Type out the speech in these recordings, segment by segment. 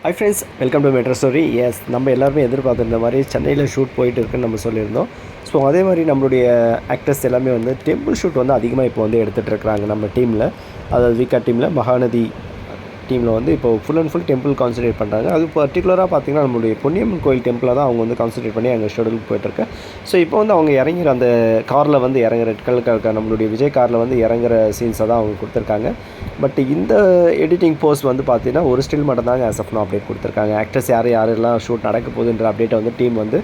High friends, welcome to metro story. Yes, நம்ம எல்லாருமே எதிர்பார்த்துருந்த மாதிரி சென்னையில் ஷூட் போயிட்டு இருக்குன்னு நம்ம சொல்லியிருந்தோம். ஸோ அதே மாதிரி நம்மளுடைய ஆக்டர்ஸ் எல்லாமே வந்து டெம்பிள் ஷூட் வந்து அதிகமாக இப்போ வந்து எடுத்துகிட்டு இருக்கிறாங்க நம்ம டீமில். அதாவது விகா டீமில், மகாநதி டீமில் வந்து இப்போ full and full temple concentrate பண்ணுறாங்க. அது பர்டிகுலராக பார்த்திங்கன்னா நம்மளுடைய பொன்னியம்மன் கோயில் டெம்பிளில் தான் அவங்க வந்து கான்சன்ட்ரேட் பண்ணி அங்கே ஷெடியூல் போயிட்டுருக்கு. ஸோ இப்போ வந்து அவங்க இறங்குற அந்த காரில் வந்து இறங்குற ரெட் கலர் நம்மளுடைய விஜய் காரில் வந்து இறங்குற சீன்ஸை தான் அவங்க கொடுத்துருக்காங்க. பட் இந்த எடிட்டிங் போஸ்ட் வந்து பார்த்திங்கன்னா ஒரு ஸ்டில் மட்டும் தாங்க ஆஸ் ஆஃப் நோ அப்டேட் கொடுத்துருக்காங்க. ஆக்டர்ஸ் யாரெல்லாம் ஷூட் நடக்க போகுதுன்ற அப்டேட்டை வந்து டீம் வந்து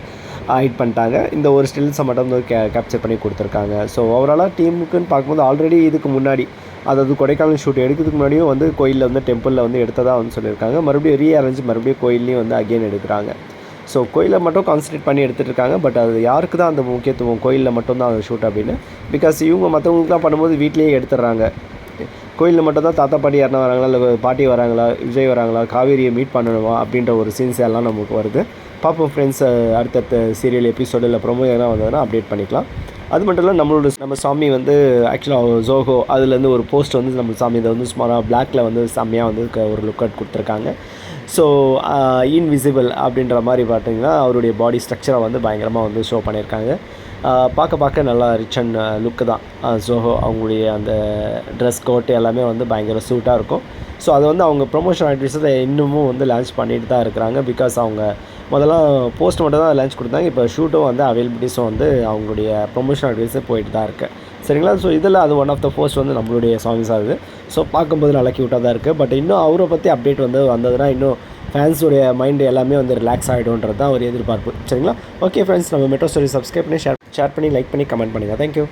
ஹைட் பண்ணிட்டாங்க. இந்த ஒரு ஸ்டில்ஸை மட்டும் வந்து கேப்சர் பண்ணி கொடுத்துருக்காங்க. ஸோ ஓவராலாக டீமுக்குன்னு பார்க்கும்போது ஆல்ரெடி இதுக்கு முன்னாடி, அதாவது கொடைக்கானல் ஷூட் எடுக்கிறதுக்கு முன்னாடியும் வந்து கோயிலில் வந்து டெம்பிளில் வந்து எடுத்ததாக வந்து சொல்லியிருக்காங்க. மறுபடியும் ரீஅரேஞ்ச் மறுபடியும் கோயிலையும் வந்து அகெயின் எடுக்கிறாங்க. ஸோ கோயிலை மட்டும் கான்சன்ட்ரேட் பண்ணி எடுத்துகிட்டு இருக்காங்க. பட் அது யாருக்கு தான் அந்த முக்கியத்துவம், கோயிலில் மட்டும்தான் அந்த ஷூட் அப்படின்னு. பிகாஸ் இவங்க மற்றவங்களுக்குலாம் பண்ணும்போது வீட்லேயே எடுத்துடுறாங்க. கோயிலில் மட்டும் தான் தாத்தா பாட்டி யாருனா வராங்களா, இல்லை பாட்டி வராங்களா, விஜய் வராங்களா, காவேரியை மீட் பண்ணணுமா அப்படின்ற ஒரு சீன்ஸ் எல்லாம் நமக்கு வருது. பார்ப்போம் ஃப்ரெண்ட்ஸ், அடுத்தடுத்த சீரியல் எபிசோடு இல்லை ப்ரொமோ எதனா வந்ததுன்னா அப்டேட் பண்ணிக்கலாம். அது மட்டும் இல்லை, நம்ம சாமி வந்து ஆக்சுவலாக ஜோஹோ அதுலேருந்து ஒரு போஸ்ட் வந்து நம்ம சாமி இதை வந்து சுமாராக பிளாக்ல வந்து செம்மையாக வந்து ஒரு லுக் அவுட் கொடுத்துருக்காங்க. ஸோ இன்விசிபிள் அப்படின்ற மாதிரி பார்த்தீங்கன்னா அவருடைய பாடி ஸ்ட்ரக்சரை வந்து பயங்கரமாக வந்து ஷோ பண்ணியிருக்காங்க. பார்க்க நல்லா ரிச் அண்ட் லுக்கு தான். ஜோஹோ அவங்களுடைய அந்த ட்ரெஸ் கோட் எல்லாமே வந்து பயங்கர சூட்டாக இருக்கும். ஸோ அதை வந்து அவங்க ப்ரொமோஷன் ஆக்டிவிட்டீஸை இன்னமும் வந்து லான்ச் பண்ணிட்டு தான் இருக்கிறாங்க. பிகாஸ் அவங்க முதல்லாம் போஸ்ட் மட்டும் தான் லான்ச் கொடுத்தாங்க. இப்போ ஷூட்டும் வந்து அவைலபிலிட்டிஸும் வந்து அவங்களுடைய ப்ரொமோஷன் ஆக்டிவிட்டீஸே போயிட்டு தான் இருக்குது. சரிங்களா? ஸோ இதில் அது ஒன் ஆஃப் த போஸ்ட் வந்து நம்மளுடைய சாங்ஸ் ஆகுது. ஸோ பார்க்கும்போது நல்லா க்யூட்டாக தான் இருக்குது. பட் இன்னும் அவரை பற்றி அப்டேட் வந்து வந்ததுன்னா இன்னும் ஃபேன்ஸுடைய மைண்டு எல்லாமே வந்து ரிலாக்ஸ் ஆகிடும்ன்றது தான் ஒரு எதிர்பார்ப்பு. சரிங்களா? ஓகே ஃப்ரெண்ட்ஸ், நம்ம மெட்ரோ ஸ்டோரி சப்ஸ்கிரைப் பண்ணி ஷேர் பண்ணி லைக் பண்ணி கமெண்ட் பண்ணுங்கள். தேங்க்யூ.